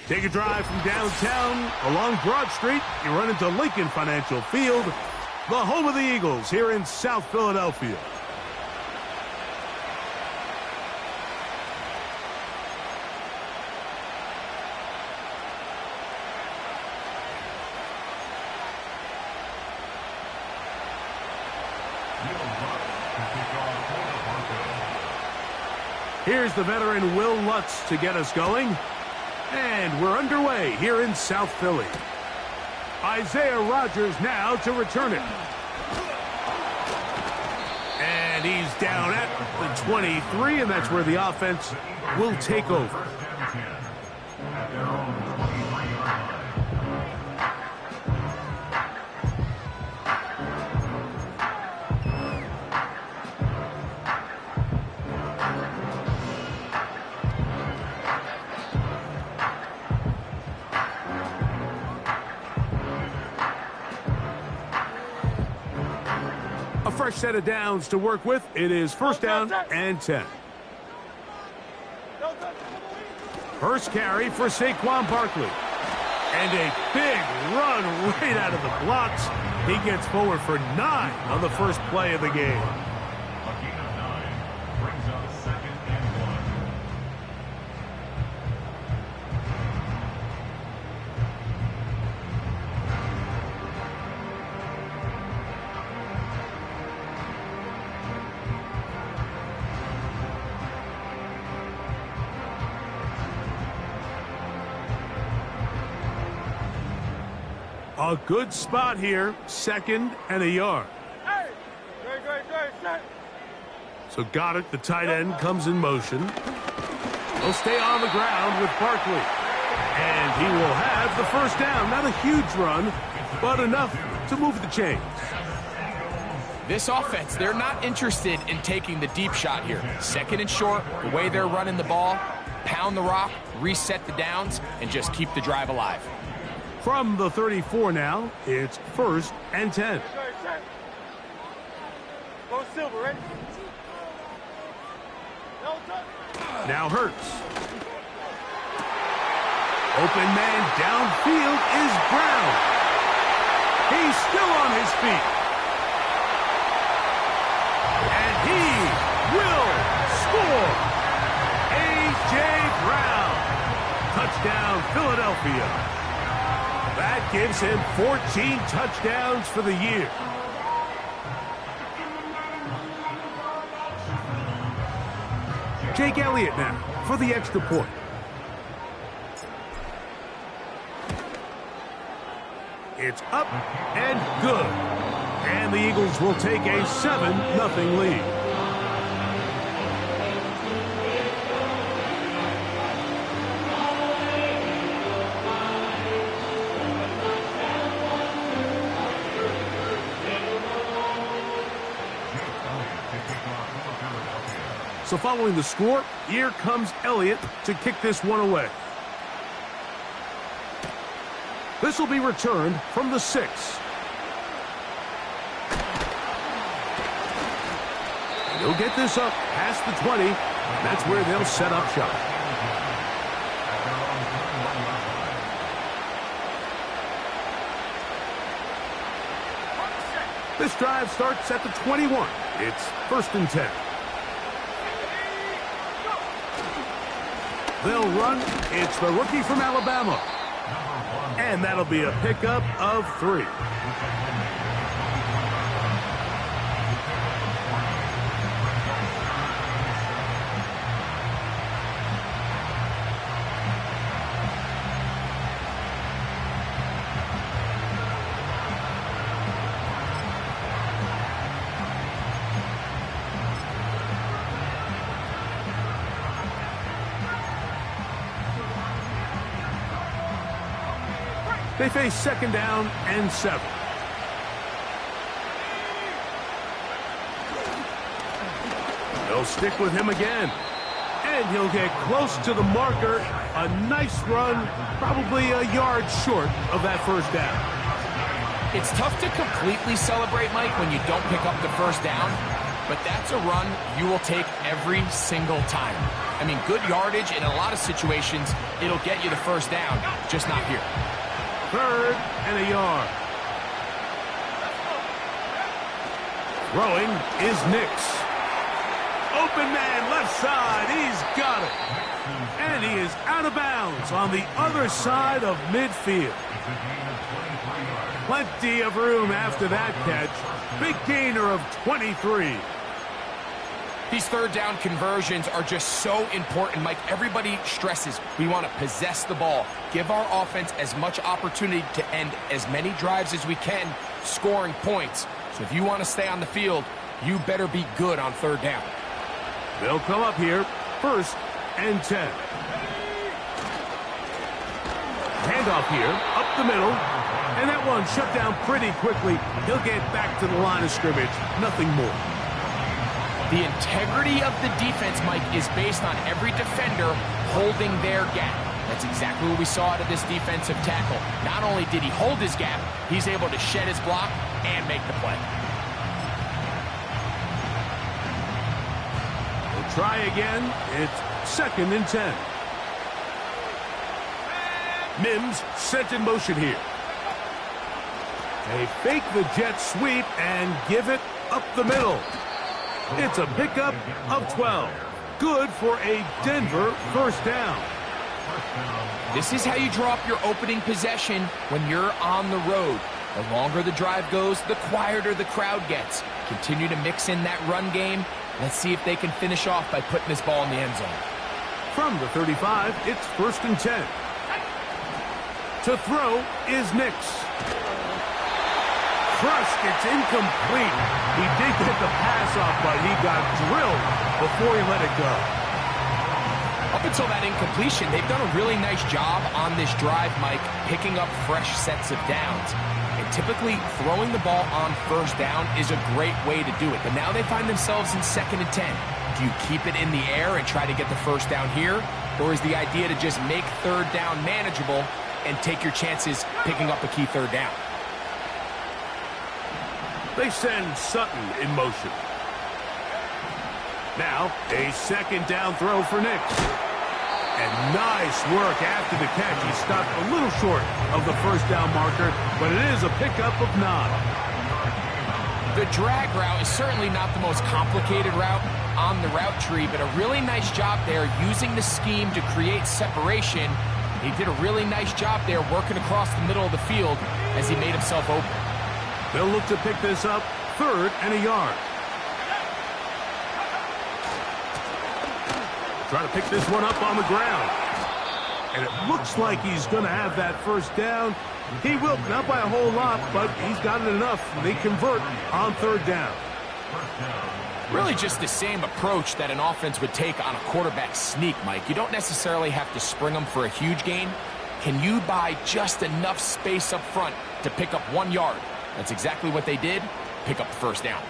Take a drive from downtown along Broad Street. You run into Lincoln Financial Field, the home of the Eagles here in South Philadelphia. Here's the veteran Will Lutz to get us going. And we're underway here in South Philly. Isaiah Rodgers now to return it. And he's down at the 23, and that's where the offense will take over. A fresh set of downs to work with. It is first down and 10. First carry for Saquon Barkley. And a big run right out of the blocks. He gets forward for 9 on the first play of the game. A gain of 9 brings up 2nd and 1. A good spot here, 2nd and a yard. So got it, the tight end comes in motion. He'll stay on the ground with Barkley. And he will have the first down. Not a huge run, but enough to move the chains. This offense, they're not interested in taking the deep shot here. 2nd and short, the way they're running the ball, pound the rock, reset the downs, and just keep the drive alive. From the 34 now, it's 1st and 10. Now Hurts. Open man downfield is Brown. He's still on his feet. And he will score. A.J. Brown. Touchdown, Philadelphia. That gives him 14 touchdowns for the year. Jake Elliott now for the extra point. It's up and good. And the Eagles will take a 7-0 lead. So following the score, here comes Elliott to kick this one away. This will be returned from the 6. He'll get this up past the 20. That's where they'll set up shop. This drive starts at the 21. It's 1st and 10. They'll run. It's the rookie from Alabama. And that'll be a pickup of 3. They face 2nd down and 7. They'll stick with him again. And he'll get close to the marker. A nice run, probably a yard short of that first down. It's tough to completely celebrate, Mike, when you don't pick up the first down. but that's a run you will take every single time. I mean, good yardage in a lot of situations, it'll get you the first down, just not here. 3rd and a yard. Throwing is Nix. Open man left side. He's got it. And he is out of bounds on the other side of midfield. Plenty of room after that catch. Big gainer of 23. These 3rd down conversions are just so important, Mike. Everybody stresses we want to possess the ball, give our offense as much opportunity to end as many drives as we can, scoring points. So if you want to stay on the field, you better be good on 3rd down. They'll come up here, 1st and 10. Handoff here, up the middle, and that one shut down pretty quickly. He'll get back to the line of scrimmage, nothing more. The integrity of the defense, Mike, is based on every defender holding their gap. That's exactly what we saw out of this defensive tackle. Not only did he hold his gap, he's able to shed his block and make the play. We'll try again. It's 2nd and 10. Mims sent in motion here. They fake the jet sweep and give it up the middle. It's a pickup of 12. Good for a Denver 1st down. This is how you draw up your opening possession when you're on the road. The longer the drive goes, the quieter the crowd gets. Continue to mix in that run game. Let's see if they can finish off by putting this ball in the end zone. From the 35, it's 1st and 10. To throw is Nix. Crushed, it's incomplete. He did get the pass off, but he got drilled before he let it go. Up until that incompletion, they've done a really nice job on this drive, Mike, picking up fresh sets of downs. And typically, throwing the ball on 1st down is a great way to do it. But now they find themselves in 2nd and 10. Do you keep it in the air and try to get the 1st down here? Or is the idea to just make 3rd down manageable and take your chances picking up a key 3rd down? They send Sutton in motion. Now, a 2nd down throw for Nix. And nice work after the catch. He stopped a little short of the 1st down marker, but it is a pickup of 9. The drag route is certainly not the most complicated route on the route tree, but a really nice job there using the scheme to create separation. He did a really nice job there working across the middle of the field as he made himself open. They'll look to pick this up, 3rd and a yard. Try to pick this one up on the ground. And it looks like he's going to have that 1st down. He will, not by a whole lot, but he's got it enough. They convert on 3rd down. Really just the same approach that an offense would take on a quarterback sneak, Mike. You don't necessarily have to spring them for a huge gain. Can you buy just enough space up front to pick up 1 yard? That's exactly what they did. Pick up the 1st down.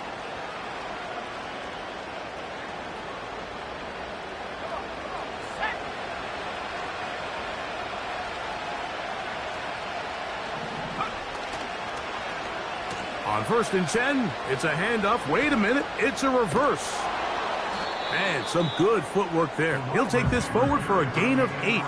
On 1st and 10, it's a handoff. Wait a minute, it's a reverse. And some good footwork there. He'll take this forward for a gain of 8.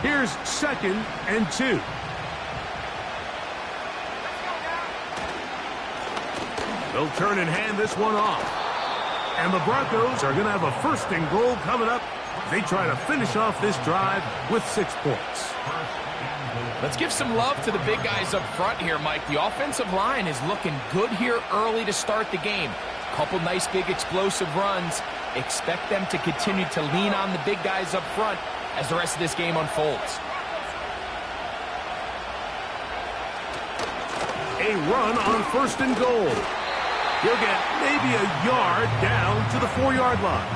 Here's 2nd and 2. They'll turn and hand this one off. And the Broncos are going to have a 1st and goal coming up. They try to finish off this drive with 6 points. Let's give some love to the big guys up front here, Mike. The offensive line is looking good here early to start the game. A couple nice big explosive runs. Expect them to continue to lean on the big guys up front as the rest of this game unfolds. A run on 1st and goal. He'll get maybe a yard down to the 4-yard line.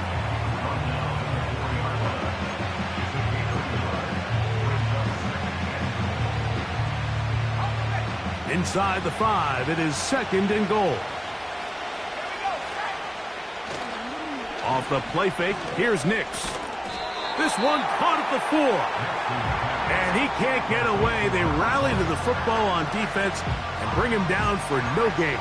inside the 5. It is 2nd and goal. Off the play fake, here's Nix. This one caught at the 4. And he can't get away. They rally to the football on defense and bring him down for no gain.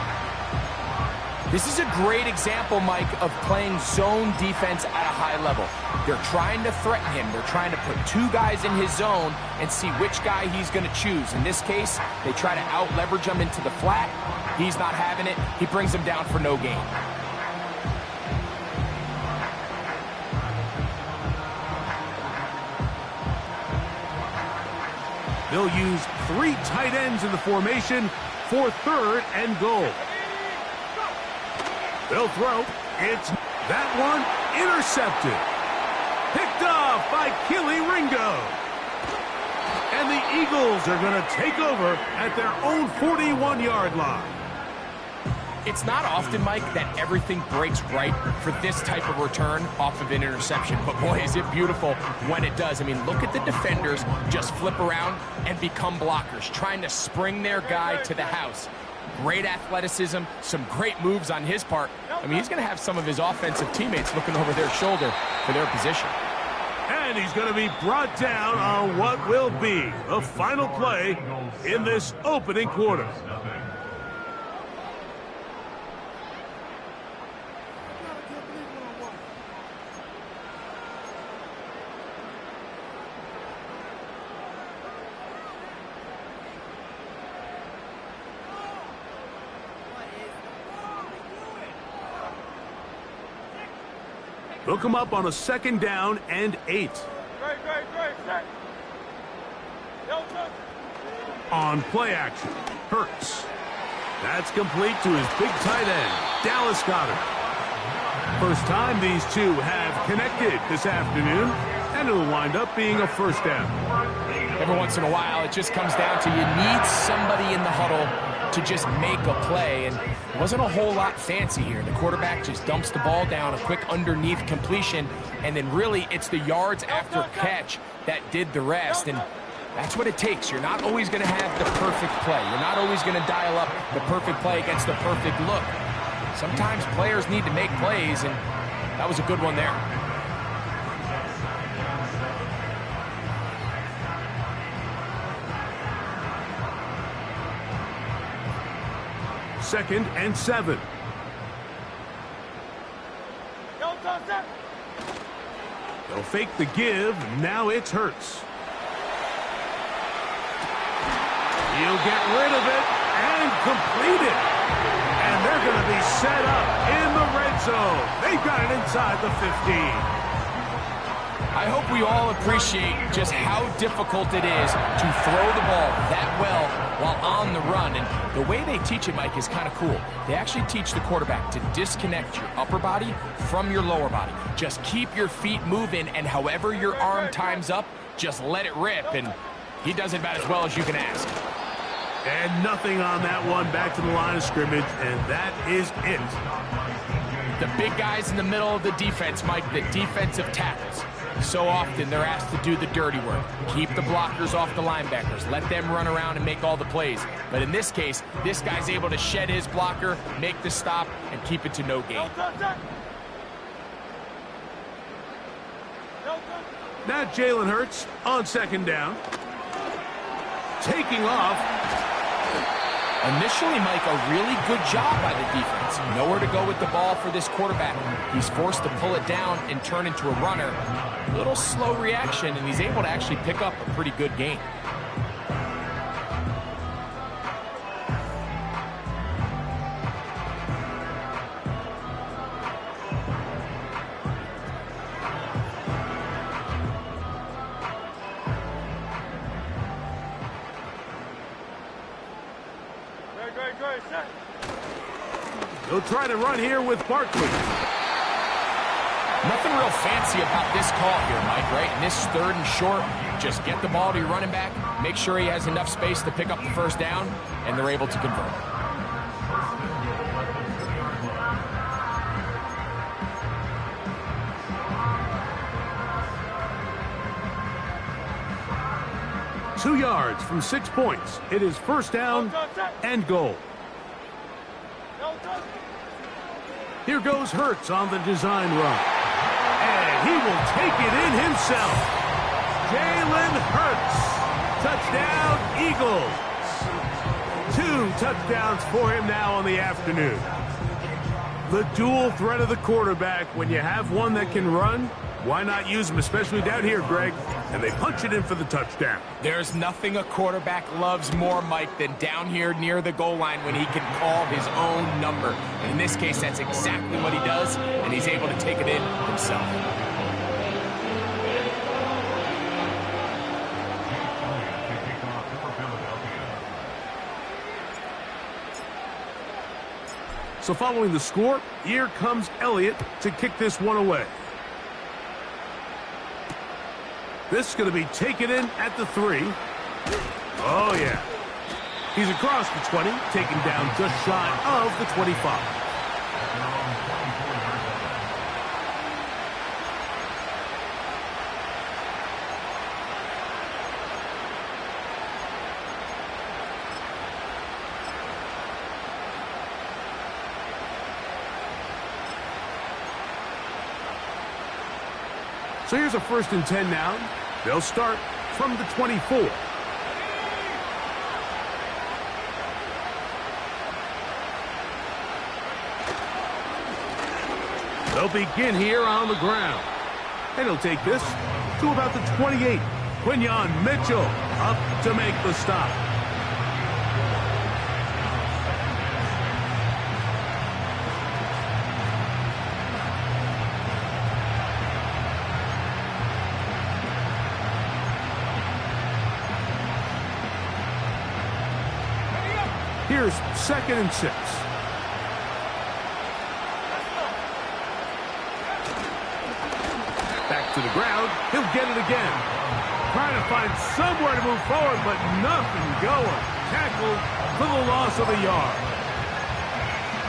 This is a great example, Mike, of playing zone defense at a high level. They're trying to threaten him. They're trying to put 2 guys in his zone and see which guy he's going to choose. In this case, they try to out-leverage him into the flat. He's not having it. He brings him down for no gain. They'll use 3 tight ends in the formation for 3rd and goal. They'll throw. It's that one intercepted. Picked off by Killy Ringo. And the Eagles are going to take over at their own 41-yard line. It's not often, Mike, that everything breaks right for this type of return off of an interception. But boy, is it beautiful when it does. I mean, look at the defenders just flip around and become blockers, trying to spring their guy to the house. Great athleticism, some great moves on his part. I mean, he's going to have some of his offensive teammates looking over their shoulder for their position. And he's going to be brought down on what will be the final play in this opening quarter. They'll come up on a 2nd down and 8. On play action, Hurts. That's complete to his big tight end, Dallas Goedert. First time these two have connected this afternoon, and it'll wind up being a 1st down. Every once in a while, it just comes down to you need somebody in the huddle to just make a play, and it wasn't a whole lot fancy here. The quarterback just dumps the ball down, a quick underneath completion, and then really it's the yards after catch that did the rest, and that's what it takes. You're not always going to have the perfect play. You're not always going to dial up the perfect play against the perfect look. Sometimes players need to make plays, and that was a good one there. Second and 7. They'll fake the give. Now it's Hurts. He'll get rid of it and complete it. And they're going to be set up in the red zone. They've got it inside the 15. I hope we all appreciate just how difficult it is to throw the ball that well while on the run. And the way they teach it, Mike, is kind of cool. They actually teach the quarterback to disconnect your upper body from your lower body. Just keep your feet moving, and however your arm times up, just let it rip. And he does it about as well as you can ask. And nothing on that one, back to the line of scrimmage, and that is it. The big guys in the middle of the defense, Mike, the defensive tackles. So often they're asked to do the dirty work. Keep the blockers off the linebackers. Let them run around and make all the plays. But in this case, this guy's able to shed his blocker, make the stop, and keep it to no gain. Now Jalen Hurts on 2nd down. Taking off. Initially, Mike, a really good job by the defense. Nowhere to go with the ball for this quarterback. He's forced to pull it down and turn into a runner. A little slow reaction, and he's able to actually pick up a pretty good gain. They'll try to run here with Barkley. Nothing real fancy about this call here, Mike, right? In this 3rd and short, just get the ball to your running back, make sure he has enough space to pick up the 1st down, and they're able to convert. 2 yards from 6 points. It is first down and goal. Here goes Hurts on the design run. And he will take it in himself. Jalen Hurts. Touchdown, Eagles. 2 touchdowns for him now on the afternoon. The dual threat of the quarterback. When you have one that can run, why not use him, especially down here, Greg? And they punch it in for the touchdown. There's nothing a quarterback loves more, Mike, than down here near the goal line when he can call his own number. And in this case, that's exactly what he does, and he's able to take it in himself. So following the score, here comes Elliott to kick this one away. This is going to be taken in at the 3. Oh, yeah. He's across the 20, taken down just shy of the 25. So here's a 1st and 10 now. They'll start from the 24. They'll begin here on the ground. And he'll take this to about the 28. Quinyon Mitchell up to make the stop. Here's 2nd and 6. Back to the ground. He'll get it again. Trying to find somewhere to move forward, but nothing going. Tackled for the loss of a yard.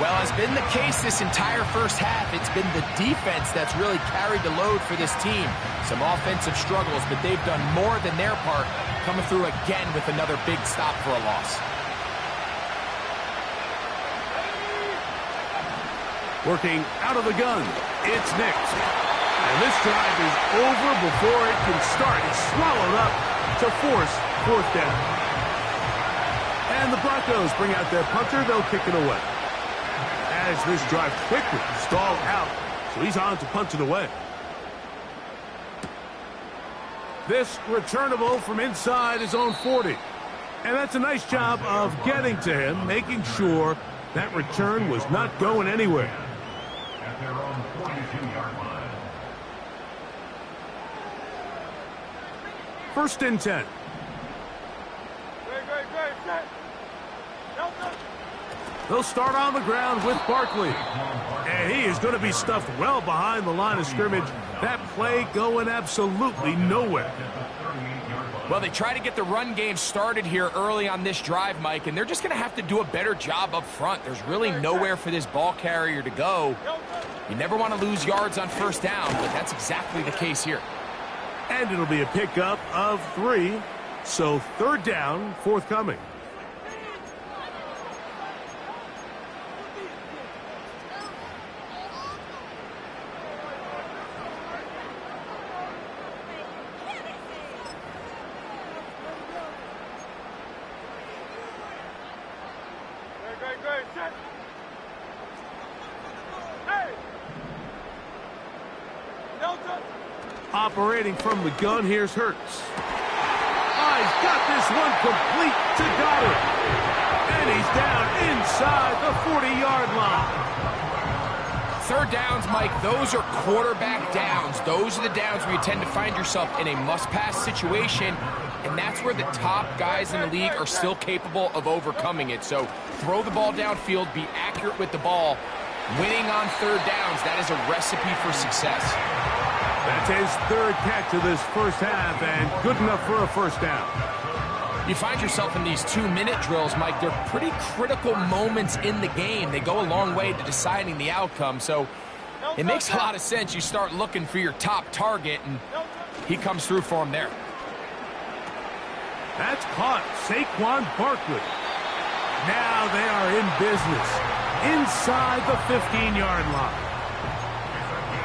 Well, as been the case this entire first half, it's been the defense that's really carried the load for this team. Some offensive struggles, but they've done more than their part, coming through again with another big stop for a loss. Working out of the gun, it's Nix. And this drive is over before it can start. It's swallowed up to force 4th down. And the Broncos bring out their punter. They'll kick it away. As this drive quickly stalled out, so he's on to punt it away. This returnable from inside his own 40. And that's a nice job of getting to him, making sure that return was not going anywhere. At their own 42-yard line. 1st and 10. They'll start on the ground with Barkley. And he is going to be stuffed well behind the line of scrimmage. That play going absolutely nowhere. Well, they try to get the run game started here early on this drive, Mike, and they're just going to have to do a better job up front. There's really nowhere for this ball carrier to go. You never want to lose yards on 1st down, but that's exactly the case here. And it'll be a pickup of 3. So 3rd down forthcoming. Operating from the gun, here's Hurts. He's got this one complete to Goddard. And he's down inside the 40-yard line. 3rd downs, Mike, those are quarterback downs. Those are the downs where you tend to find yourself in a must-pass situation, and that's where the top guys in the league are still capable of overcoming it. So throw the ball downfield, be accurate with the ball. Winning on 3rd downs, that is a recipe for success. That's his 3rd catch of this first half, and good enough for a 1st down. You find yourself in these 2-minute drills, Mike. They're pretty critical moments in the game. They go a long way to deciding the outcome, so it makes a lot of sense. You start looking for your top target, and he comes through for him there. That's caught. Saquon Barkley. Now they are in business inside the 15-yard line.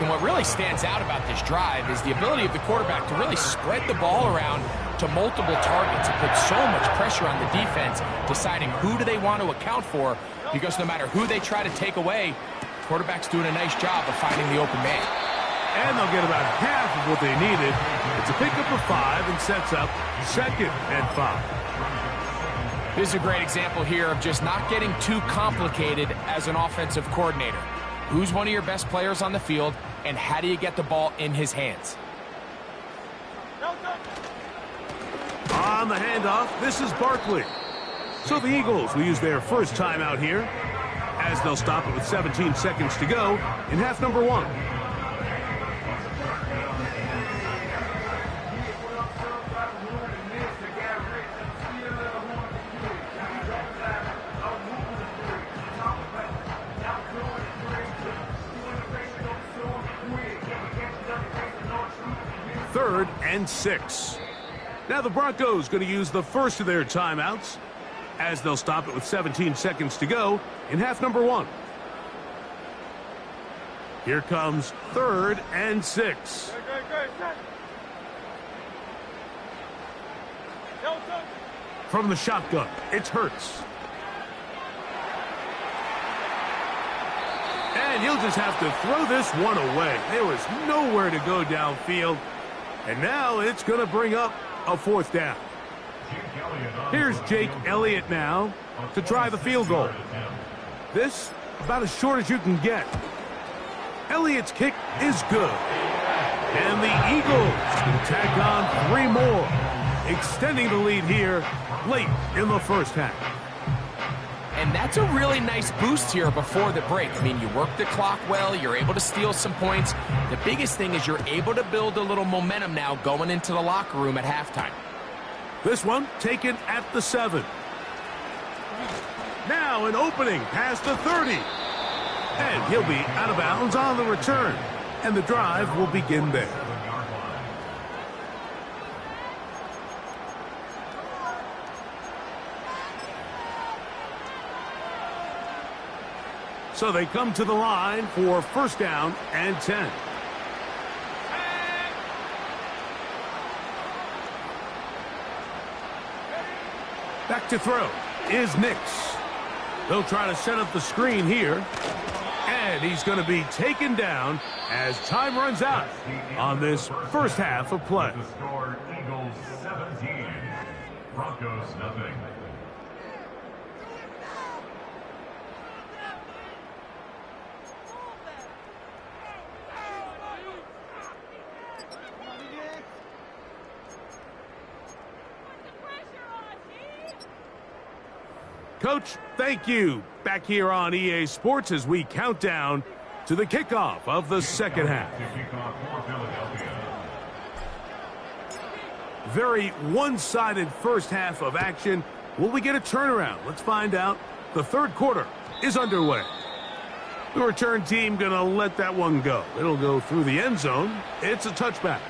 And what really stands out about this drive is the ability of the quarterback to really spread the ball around to multiple targets and put so much pressure on the defense, deciding who do they want to account for, because no matter who they try to take away, the quarterback's doing a nice job of finding the open man. And they'll get about half of what they needed. It's a pickup of 5 and sets up 2nd and 5. This is a great example here of just not getting too complicated as an offensive coordinator. Who's one of your best players on the field, and how do you get the ball in his hands? On the handoff, this is Barkley. So the Eagles will use their first timeout here, as they'll stop it with 17 seconds to go in half number 1. Third and 6. Now the Broncos going to use the first of their timeouts, as they'll stop it with 17 seconds to go in half number 1. Here comes 3rd and 6. From the shotgun, it's Hurts. And he'll just have to throw this one away. There was nowhere to go downfield. And now it's going to bring up a 4th down. Here's Jake Elliott now to try the field goal. This about as short as you can get. Elliott's kick is good. And the Eagles can tack on 3 more, extending the lead here late in the first half. And that's a really nice boost here before the break. I mean, you work the clock well, you're able to steal some points. The biggest thing is you're able to build a little momentum now going into the locker room at halftime. This one taken at the 7. Now an opening past the 30. And he'll be out of bounds on the return. And the drive will begin there. So they come to the line for 1st down and 10. Back to throw is Nix. They'll try to set up the screen here. And he's going to be taken down as time runs out on this first half of play. The score, Eagles 17, Broncos nothing. Coach, thank you. Back here on EA Sports as we count down to the kickoff of the second half. Very one-sided first half of action. Will we get a turnaround? Let's find out. The 3rd quarter is underway. The return team going to let that one go. It'll go through the end zone. It's a touchback.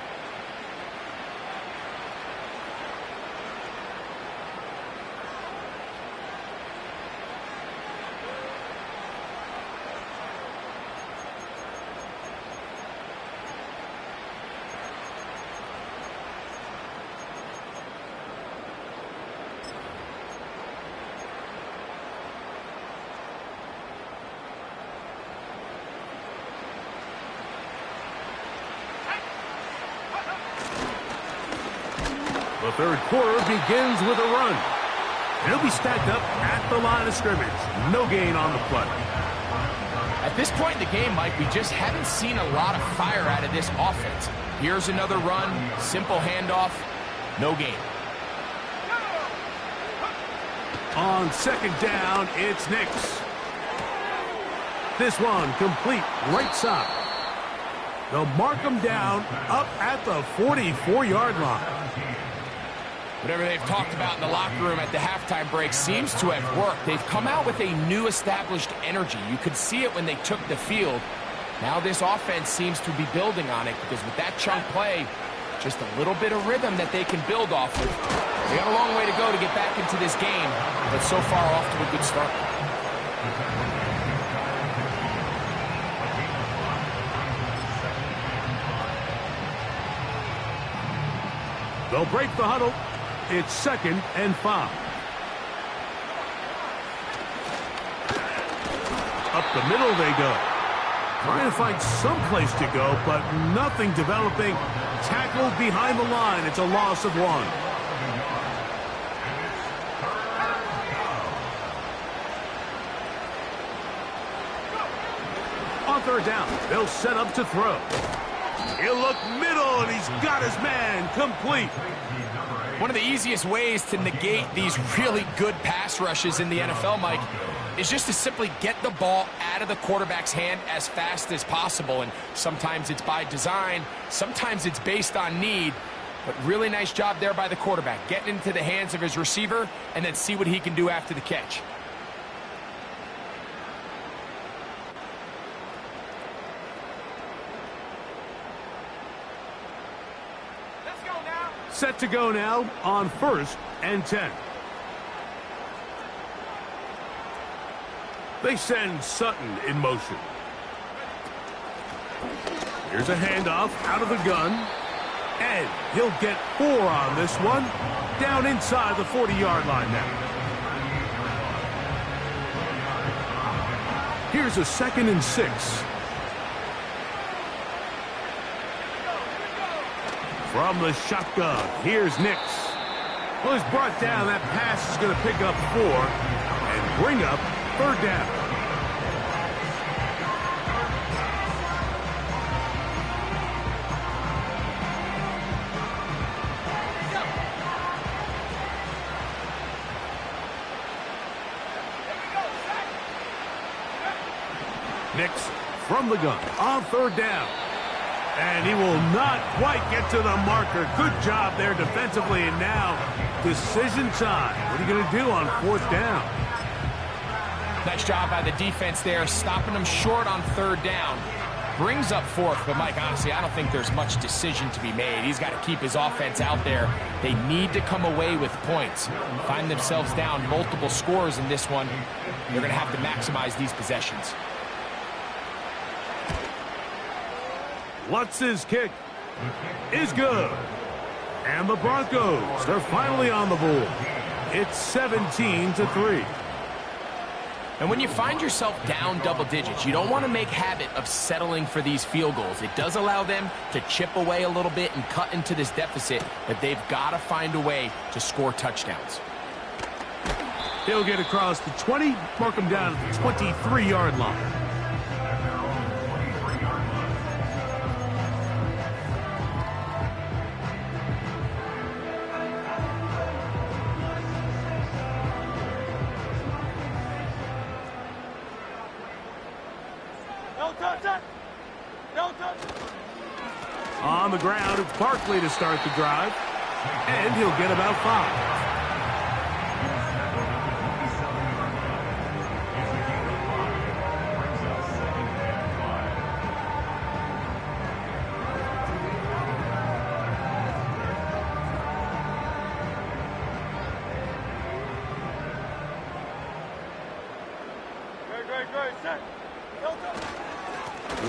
The 3rd quarter begins with a run. He'll be stacked up at the line of scrimmage. No gain on the play. At this point in the game, Mike, we just haven't seen a lot of fire out of this offense. Here's another run, simple handoff, no gain. On 2nd down, it's Nix. This one complete right side. They'll mark him down up at the 44-yard line. Whatever they've talked about in the locker room at the halftime break seems to have worked. They've come out with a new established energy. You could see it when they took the field. Now this offense seems to be building on it because with that chunk play, Just a little bit of rhythm that they can build off of. They got a long way to go to get back into this game, but so far off to a good start. They'll break the huddle. It's 2nd and 5. Up the middle they go. Trying to find some place to go, but nothing developing. Tackled behind the line. It's a loss of 1. On 3rd down, they'll set up to throw. He'll look middle, and he's got his man complete. One of the easiest ways to negate these really good pass rushes in the NFL, Mike, is just to simply get the ball out of the quarterback's hand as fast as possible. And sometimes it's by design, sometimes it's based on need. But really nice job there by the quarterback, getting into the hands of his receiver and then see what he can do after the catch. Set to go now on 1st and 10. They send Sutton in motion. Here's a handoff out of the gun. And he'll get 4 on this one. Down inside the 40-yard line now. Here's a 2nd and 6. From the shotgun, here's Nix. Well, he's brought down. That pass is going to pick up 4 and bring up 3rd down. Nix from the gun on 3rd down. And he will not quite get to the marker. Good job there defensively. And now, decision time. What are you going to do on 4th down? Nice job by the defense there, stopping them short on 3rd down. Brings up 4th, but Mike, honestly, I don't think there's much decision to be made. He's got to keep his offense out there. They need to come away with points. Find themselves down multiple scores in this one. They're going to have to maximize these possessions. Lutz's kick is good. And the Broncos are finally on the board. It's 17-3. And when you find yourself down double digits, you don't want to make habit of settling for these field goals. It does allow them to chip away a little bit and cut into this deficit, but they've got to find a way to score touchdowns. He'll get across the 20, mark him down at the 23-yard line. On the ground, it's Barkley to start the drive, and he'll get about 5.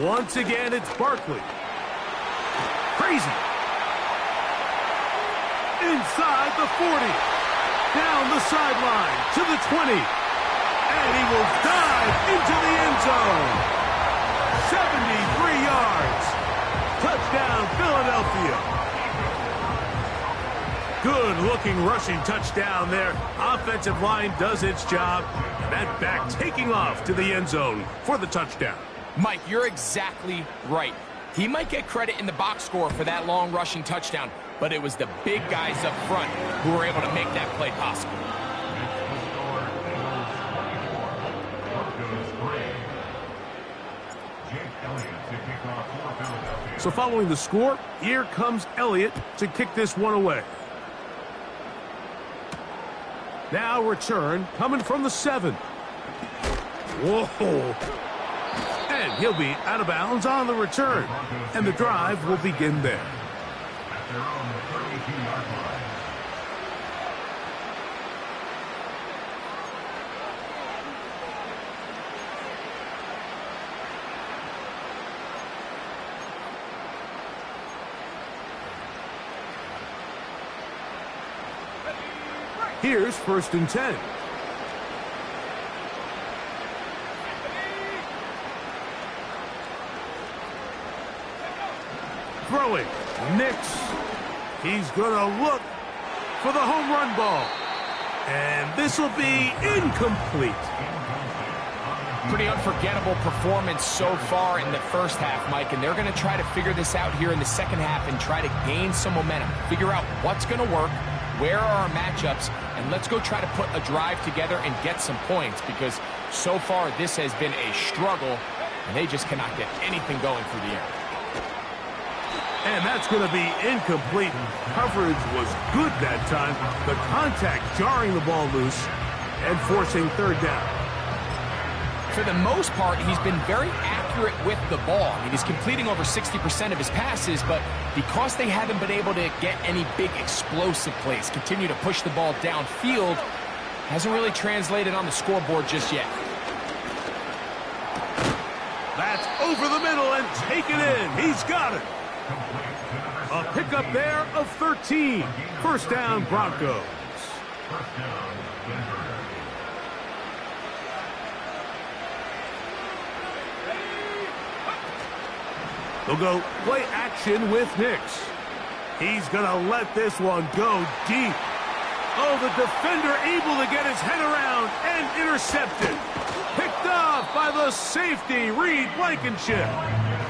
Once again, it's Barkley. Crazy. Inside the 40. Down the sideline to the 20. And he will dive into the end zone. 73 yards. Touchdown, Philadelphia. Good-looking rushing touchdown there. Offensive line does its job. And that back taking off to the end zone for the touchdown. Mike, you're exactly right. He might get credit in the box score for that long rushing touchdown, but it was the big guys up front who were able to make that play possible. So following the score, here comes Elliott to kick this one away. Now return coming from the 7. Whoa. And he'll be out of bounds on the return. And the drive will begin there. at their own 32-yard line. Here's 1st and 10. Throwing. Nix. He's going to look for the home run ball. And this will be incomplete. Pretty unforgettable performance so far in the first half, Mike, and they're going to try to figure this out here in the second half and try to gain some momentum. Figure out what's going to work, where are our matchups, and let's go try to put a drive together and get some points, because so far this has been a struggle, and they just cannot get anything going through the air. And that's going to be incomplete. Coverage was good that time. The contact jarring the ball loose and forcing 3rd down. For the most part, he's been very accurate with the ball. I mean, he's completing over 60% of his passes, but because they haven't been able to get any big explosive plays, continue to push the ball downfield, hasn't really translated on the scoreboard just yet. That's over the middle and taken in. He's got it. A pickup there of 13. 1st down, Broncos. First down, Denver. They'll go play action with Nix. He's going to let this one go deep. Oh, the defender able to get his head around and intercepted. Picked off by the safety, Reed Blankenship.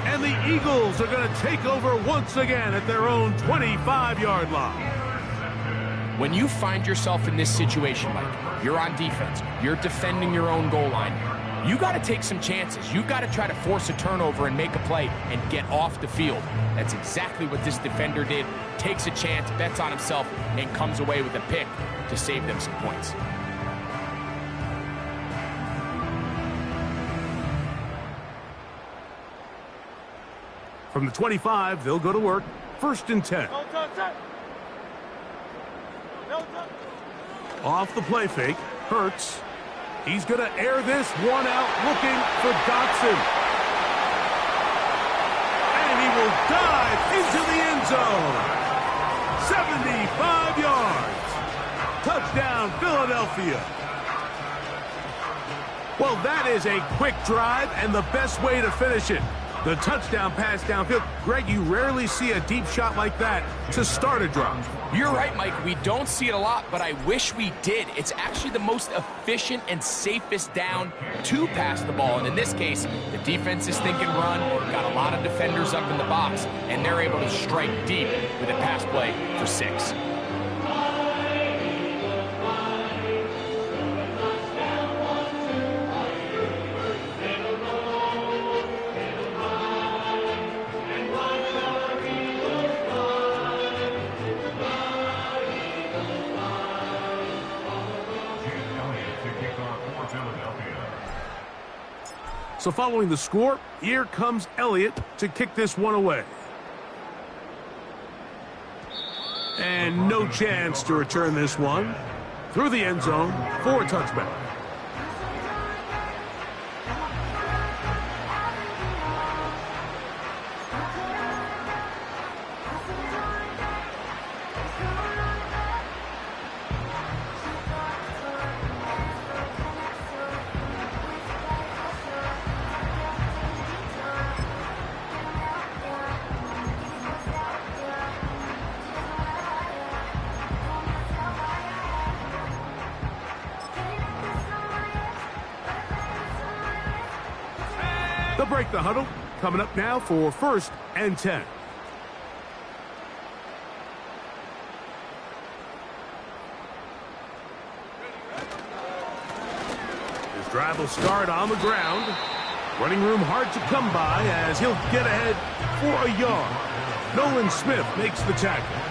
And the Eagles are going to take over once again at their own 25-yard line. When you find yourself in this situation, Mike, you're on defense, you're defending your own goal line, you got to take some chances. You got to try to force a turnover and make a play and get off the field. That's exactly what this defender did. Takes a chance, bets on himself, and comes away with a pick to save them some points. From the 25, they'll go to work. 1st and 10. Off the play fake, Hurts. He's going to air this one out, looking for Dotson. And he will dive into the end zone. 75 yards. Touchdown, Philadelphia. Well, that is a quick drive and the best way to finish it. The touchdown pass downfield. Greg, you rarely see a deep shot like that to start a drive. You're right, Mike. We don't see it a lot, but I wish we did. It's actually the most efficient and safest down to pass the ball. And in this case, the defense is thinking run, got a lot of defenders up in the box, and they're able to strike deep with a pass play for 6. So following the score, here comes Elliott to kick this one away. And no chance to return this one through the end zone for a touchback. They'll break the huddle. Coming up now for 1st and 10. His drive will start on the ground. Running room hard to come by as he'll get ahead for a yard. Nolan Smith makes the tackle.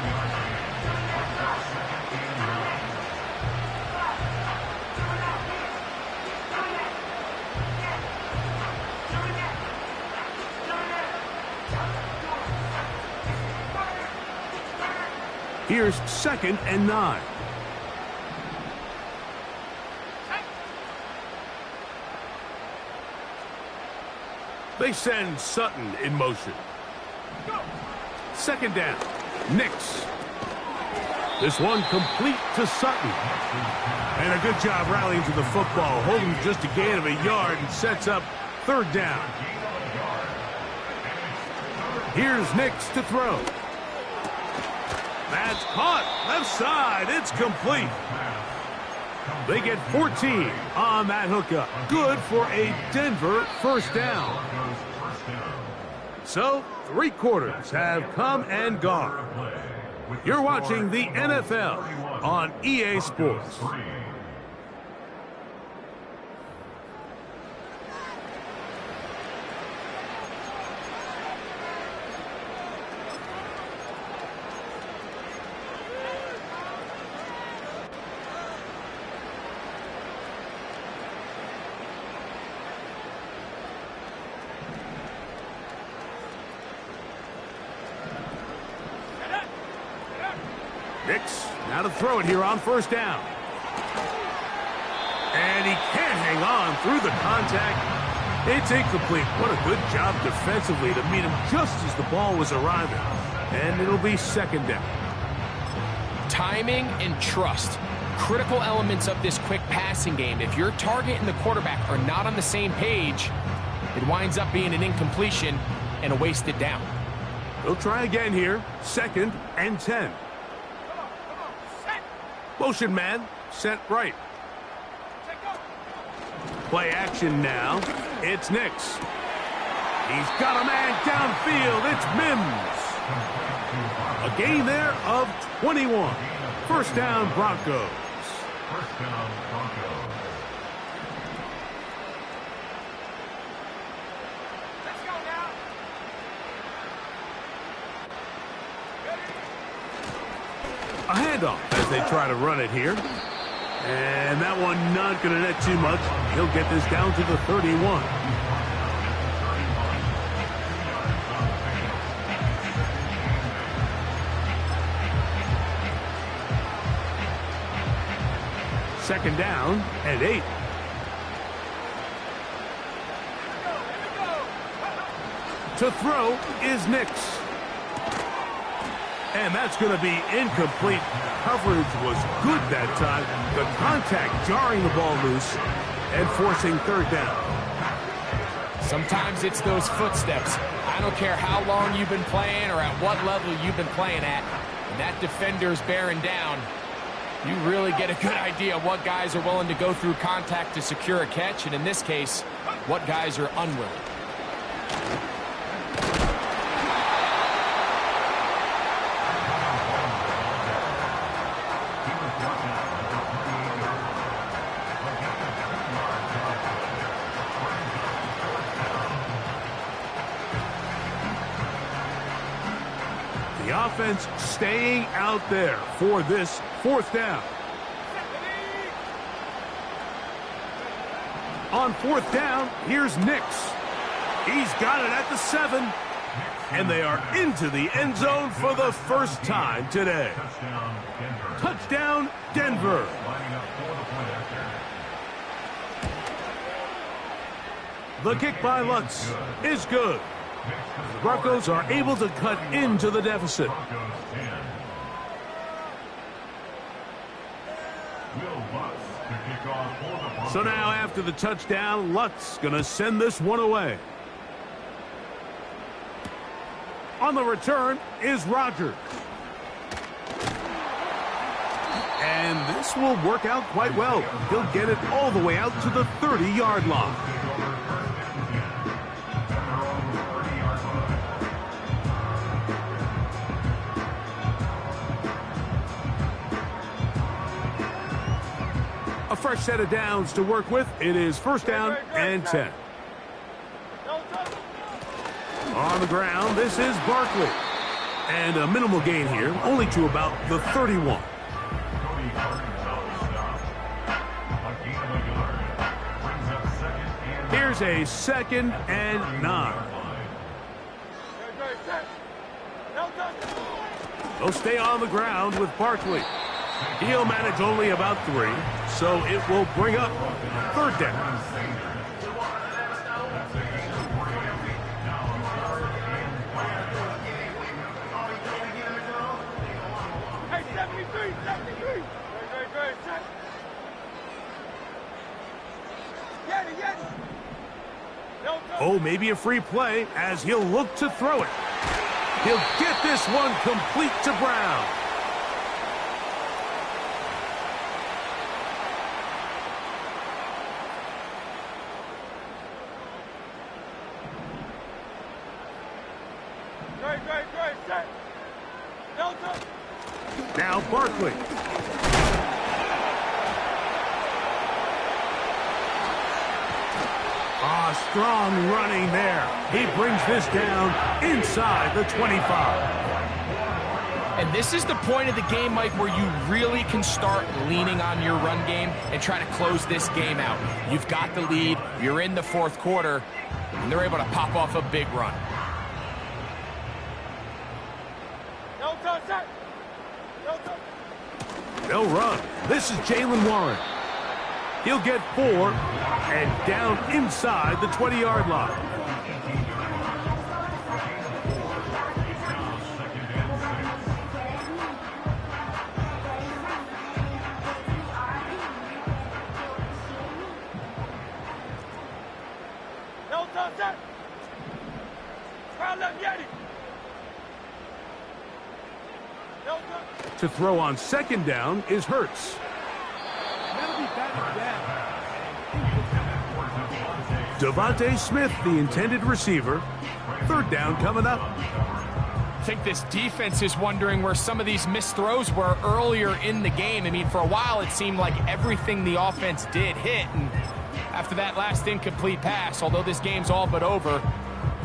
Here's 2nd and 9. They send Sutton in motion. 2nd down. Nix. This one complete to Sutton. And a good job rallying to the football, holding just a gain of a yard and sets up 3rd down. Here's Nix to throw. That's caught. Left side. It's complete. They get 14 on that hookup. Good for a Denver 1st down. So, 3 quarters have come and gone. You're watching the NFL on EA Sports. Nix, now to throw it here on 1st down. And he can't hang on through the contact. It's incomplete. What a good job defensively to meet him just as the ball was arriving. And it'll be 2nd down. Timing and trust. Critical elements of this quick passing game. If your target and the quarterback are not on the same page, it winds up being an incompletion and a wasted down. They'll try again here. 2nd and 10. Motion man, set right. Play action now. It's Nix. He's got a man downfield. It's Mims. A gain there of 21. 1st down, Broncos. 1st down, Broncos. Let's go now. A handoff as they try to run it here. And that one not going to net too much. He'll get this down to the 31. Second down and 8. To throw is Nix. And that's going to be incomplete. Coverage was good that time. The contact jarring the ball loose and forcing 3rd down. Sometimes it's those footsteps. I don't care how long you've been playing or at what level you've been playing at. When that defender's bearing down, you really get a good idea of what guys are willing to go through contact to secure a catch, and in this case, what guys are unwilling. The offense staying out there for this 4th down. On 4th down, here's Nix. He's got it at the 7. And they are into the end zone for the 1st time today. Touchdown, Denver. The kick by Lutz is good. The Broncos are able to cut into the deficit. So now after the touchdown, Lutz going to send this one away. On the return is Rodgers. And this will work out quite well. He'll get it all the way out to the 30-yard line. A fresh set of downs to work with. It is 1st down and 10. On the ground, this is Barkley. And a minimal gain here, only to about the 31. Here's a 2nd and 9. He'll stay on the ground with Barkley. He'll manage only about 3, so it will bring up 3rd down. Hey, 73, 73. Great, check. Yeti. Oh, maybe a free play as he'll look to throw it. He'll get this one complete to Brown. Great, set. Delta. Now Barkley. Strong running there. He brings this down inside the 25. And this is the point of the game, Mike, where you really can start leaning on your run game and try to close this game out. You've got the lead, you're in the 4th quarter, and they're able to pop off a big run. They'll run. This is Jaylen Warren. He'll get 4 and down inside the 20-yard line. To throw on 2nd down is Hurts. Devontae Smith, the intended receiver. 3rd down coming up. I think this defense is wondering where some of these missed throws were earlier in the game. I mean, for a while it seemed like everything the offense did hit, and after that last incomplete pass, although this game's all but over,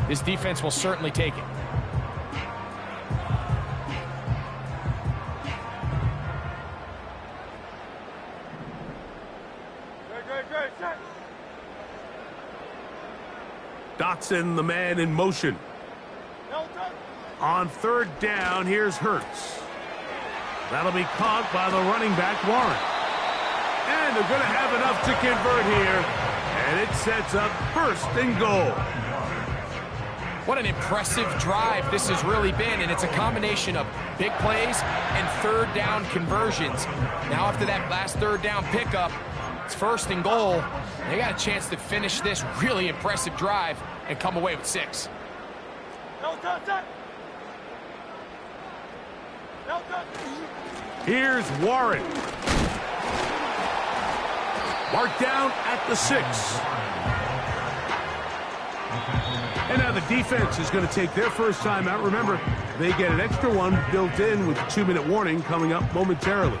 this defense will certainly take it. Great, set. Dotson, the man in motion. On 3rd down, here's Hurts. That'll be caught by the running back, Warren. And they're going to have enough to convert here. And it sets up 1st and goal. What an impressive drive this has really been, and it's a combination of big plays and 3rd down conversions. Now after that last 3rd down pickup, it's 1st and goal. They got a chance to finish this really impressive drive and come away with 6. Here's Warren. Marked down at the 6. And now the defense is going to take their first time out. Remember, they get an extra one built in with the 2-minute warning coming up momentarily.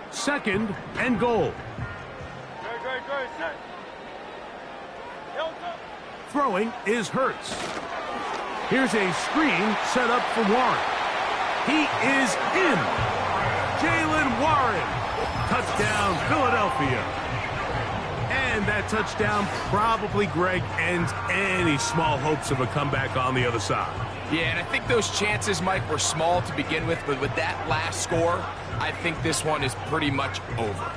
Second and goal. Great, set. Throwing is Hurts. Here's a screen set up for Warren. He is in. Jaylen Warren. Touchdown, Philadelphia. And that touchdown probably, Greg, ends any small hopes of a comeback on the other side. Yeah, and I think those chances, Mike, were small to begin with, but with that last score, I think this one is pretty much over.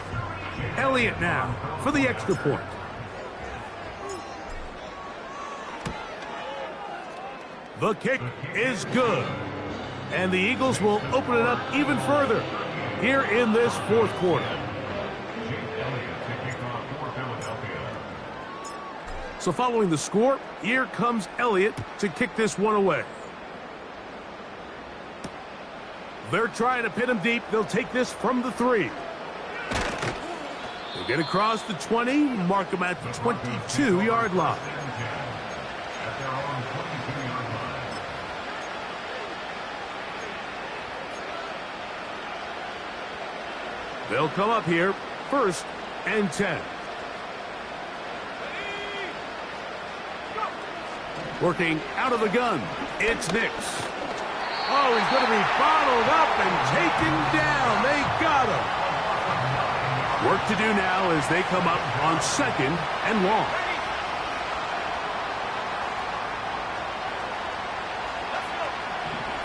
Elliott now for the extra point. The kick is good. And the Eagles will open it up even further here in this 4th quarter. So following the score, here comes Elliott to kick this one away. They're trying to pin him deep. They'll take this from the 3. They'll get across the 20, mark him at the 22-yard line. They'll come up here, 1st and 10. Working out of the gun, it's Nix. Oh, he's going to be bottled up and taken down. They got him. Work to do now as they come up on 2nd and long.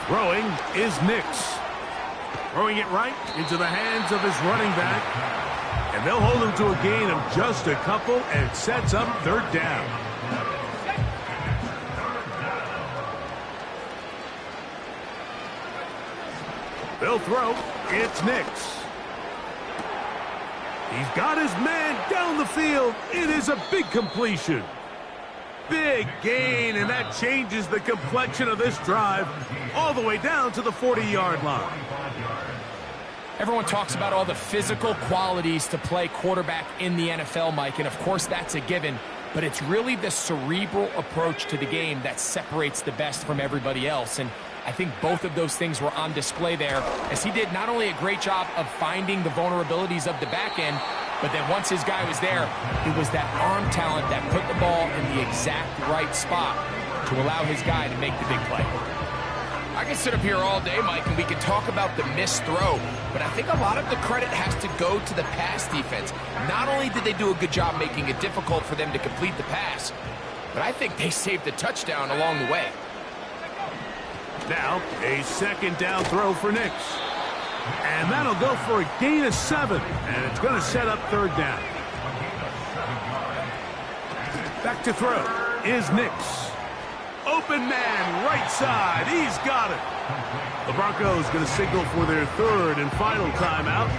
Throwing is Nix. Throwing it right into the hands of his running back. And they'll hold him to a gain of just a couple and sets up 3rd down. They'll throw. It's Nix. He's got his man down the field. It is a big completion. Big gain, and that changes the complexion of this drive all the way down to the 40-yard line. Everyone talks about all the physical qualities to play quarterback in the NFL, Mike, and of course that's a given, but it's really the cerebral approach to the game that separates the best from everybody else, and I think both of those things were on display there as he did not only a great job of finding the vulnerabilities of the back end, but then once his guy was there, it was that arm talent that put the ball in the exact right spot to allow his guy to make the big play. I can sit up here all day, Mike, and we can talk about the missed throw, but I think a lot of the credit has to go to the pass defense. Not only did they do a good job making it difficult for them to complete the pass, but I think they saved the touchdown along the way. Now, a 2nd down throw for Nix. And that'll go for a gain of 7, and it's going to set up 3rd down. Back to throw is Nix. Open man, right side. He's got it. The Broncos going to signal for their 3rd and final timeout.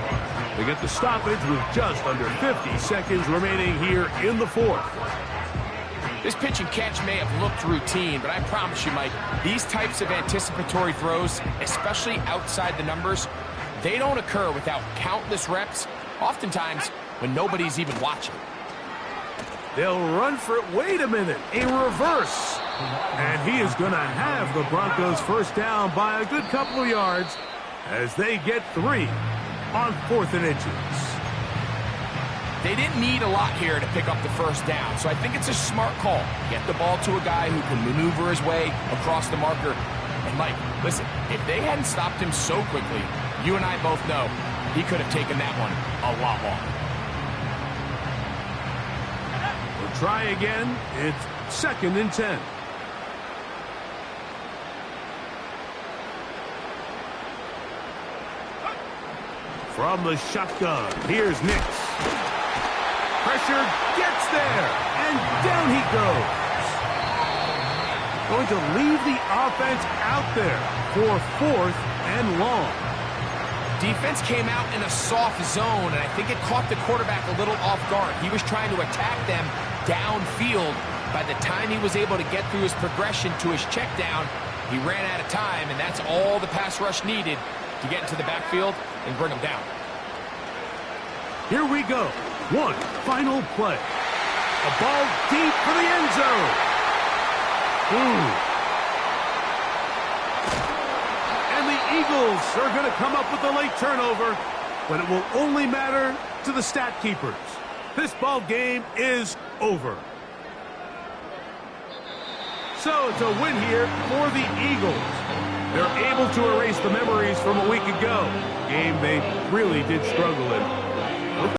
They get the stoppage with just under 50 seconds remaining here in the 4th. This pitch and catch may have looked routine, but I promise you, Mike, these types of anticipatory throws, especially outside the numbers, they don't occur without countless reps, oftentimes when nobody's even watching. They'll run for it. Wait a minute. A reverse. And he is going to have the Broncos 1st down by a good couple of yards as they get 3 on 4th and inches. They didn't need a lot here to pick up the 1st down, so I think it's a smart call. Get the ball to a guy who can maneuver his way across the marker. And, Mike, listen, if they hadn't stopped him so quickly, you and I both know he could have taken that one a lot longer. We'll try again. It's 2nd and 10. From the shotgun, here's Nix. Pressure gets there, and down he goes. Going to leave the offense out there for 4th and long. Defense came out in a soft zone, and I think it caught the quarterback a little off guard. He was trying to attack them downfield. By the time he was able to get through his progression to his check down, he ran out of time, and that's all the pass rush needed to get into the backfield and bring him down. Here we go. One final play. A ball deep for the end zone. And the Eagles are going to come up with a late turnover, but it will only matter to the stat keepers. This ball game is over. So it's a win here for the Eagles. They're able to erase the memories from a week ago, a game they really did struggle in.